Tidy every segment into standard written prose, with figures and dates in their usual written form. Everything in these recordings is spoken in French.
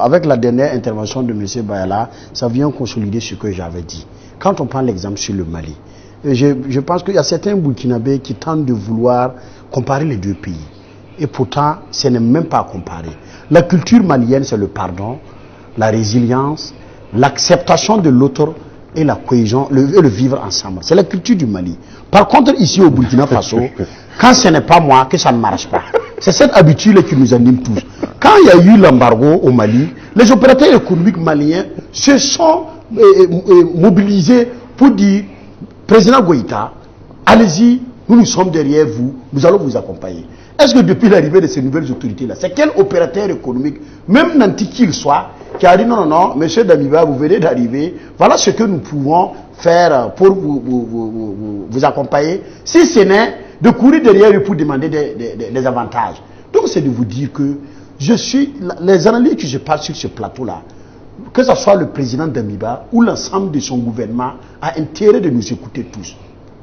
Avec la dernière intervention de M. Bayala, ça vient consolider ce que j'avais dit. Quand on prend l'exemple sur le Mali, je pense qu'il y a certains Burkinabés qui tentent de vouloir comparer les deux pays. Et pourtant, ce n'est même pas à comparer. La culture malienne, c'est le pardon, la résilience, l'acceptation de l'autre et la cohésion, le vivre ensemble. C'est la culture du Mali. Par contre, ici au Burkina Faso, quand ce n'est pas moi, que ça ne marche pas. C'est cette habitude qui nous anime tous. Quand il y a eu l'embargo au Mali, les opérateurs économiques maliens se sont mobilisés pour dire, Président Goïta, allez-y, nous sommes derrière vous, nous allons vous accompagner. Est-ce que depuis l'arrivée de ces nouvelles autorités-là, c'est quel opérateur économique, même nanti qu'il soit, qui a dit non, monsieur Damiba, vous venez d'arriver, voilà ce que nous pouvons faire pour vous accompagner, si ce n'est de courir derrière eux pour demander des avantages. Donc c'est de vous dire que les analyses que je parle sur ce plateau-là, que ce soit le président Damiba ou l'ensemble de son gouvernement, a intérêt de nous écouter tous.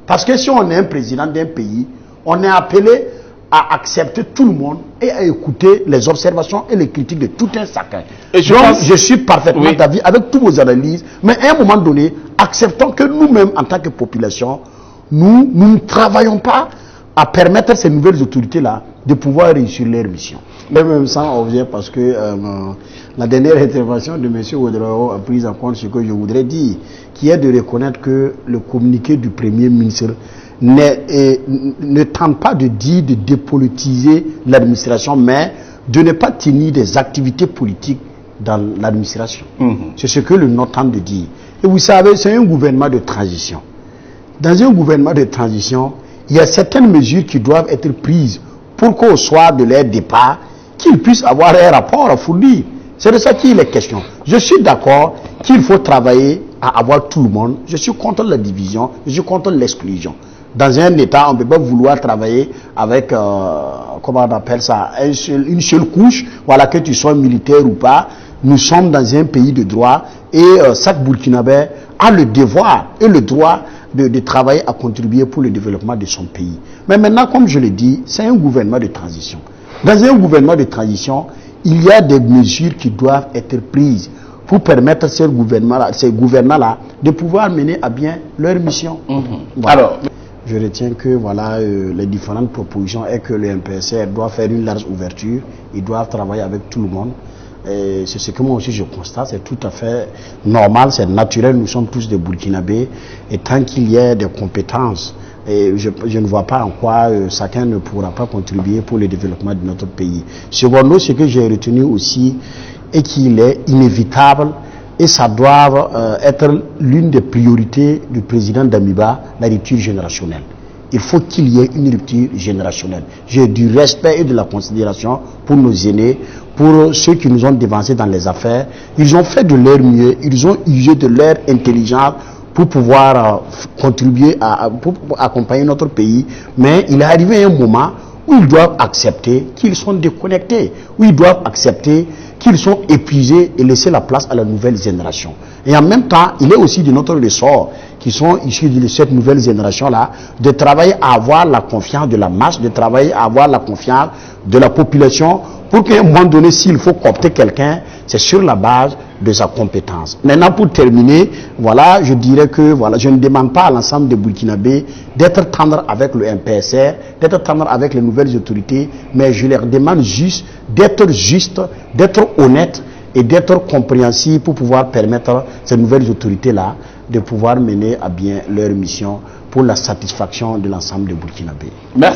Parce que si on est un président d'un pays, on est appelé à accepter tout le monde et à écouter les observations et les critiques de tout un chacun. Et je suis parfaitement d'avis avec toutes vos analyses, mais à un moment donné, acceptons que nous-mêmes, en tant que population, nous ne travaillons pas à permettre à ces nouvelles autorités-là de pouvoir réussir leur mission. Même sans objet, parce que la dernière intervention de M. Ouedraogo a pris en compte ce que je voudrais dire, qui est de reconnaître que le communiqué du Premier ministre ne tente pas de dire de dépolitiser l'administration, mais de ne pas tenir des activités politiques dans l'administration. C'est ce que le note tente de dire. Et vous savez, c'est un gouvernement de transition. Dans un gouvernement de transition, il y a certaines mesures qui doivent être prises pour qu'au soir de leur départ, qu'ils puissent avoir un rapport à fournir. C'est de ça qu'il est question. Je suis d'accord qu'il faut travailler à avoir tout le monde. Je suis contre la division, je suis contre l'exclusion. Dans un État, on ne peut pas vouloir travailler avec, comment on appelle ça, une seule couche, voilà, que tu sois militaire ou pas. Nous sommes dans un pays de droit et chaque Burkinabé a le devoir et le droit de travailler à contribuer pour le développement de son pays. Mais maintenant, comme je l'ai dit, c'est un gouvernement de transition. Dans un gouvernement de transition, il y a des mesures qui doivent être prises pour permettre à ces gouvernants-là de pouvoir mener à bien leur mission. Voilà. Alors, je retiens que voilà, les différentes propositions et que le MPSR doit faire une large ouverture, ils doivent travailler avec tout le monde. C'est ce que moi aussi je constate, c'est tout à fait normal, c'est naturel, nous sommes tous des Burkinabés et tant qu'il y a des compétences, je ne vois pas en quoi chacun ne pourra pas contribuer pour le développement de notre pays. Secondo, ce que j'ai retenu aussi est qu'il est inévitable et ça doit être l'une des priorités du président Damiba, la rupture générationnelle. Il faut qu'il y ait une rupture générationnelle. J'ai du respect et de la considération pour nos aînés, pour ceux qui nous ont devancés dans les affaires. Ils ont fait de leur mieux, ils ont usé de leur intelligence pour pouvoir contribuer pour accompagner notre pays. Mais il est arrivé un moment où ils doivent accepter qu'ils sont déconnectés, où ils doivent accepter qu'ils sont épuisés et laisser la place à la nouvelle génération. Et en même temps, il est aussi de notre ressort, qui sont issus de cette nouvelle génération-là, de travailler à avoir la confiance de la masse, de travailler à avoir la confiance de la population, pour qu'à un moment donné, s'il faut coopter quelqu'un, c'est sur la base de sa compétence. Maintenant, pour terminer, voilà, je dirais que voilà, je ne demande pas à l'ensemble des Burkinabés d'être tendre avec le MPSR, d'être tendre avec les nouvelles autorités, mais je leur demande juste, d'être honnête et d'être compréhensif pour pouvoir permettre à ces nouvelles autorités-là de pouvoir mener à bien leur mission pour la satisfaction de l'ensemble des Burkinabés. Merci.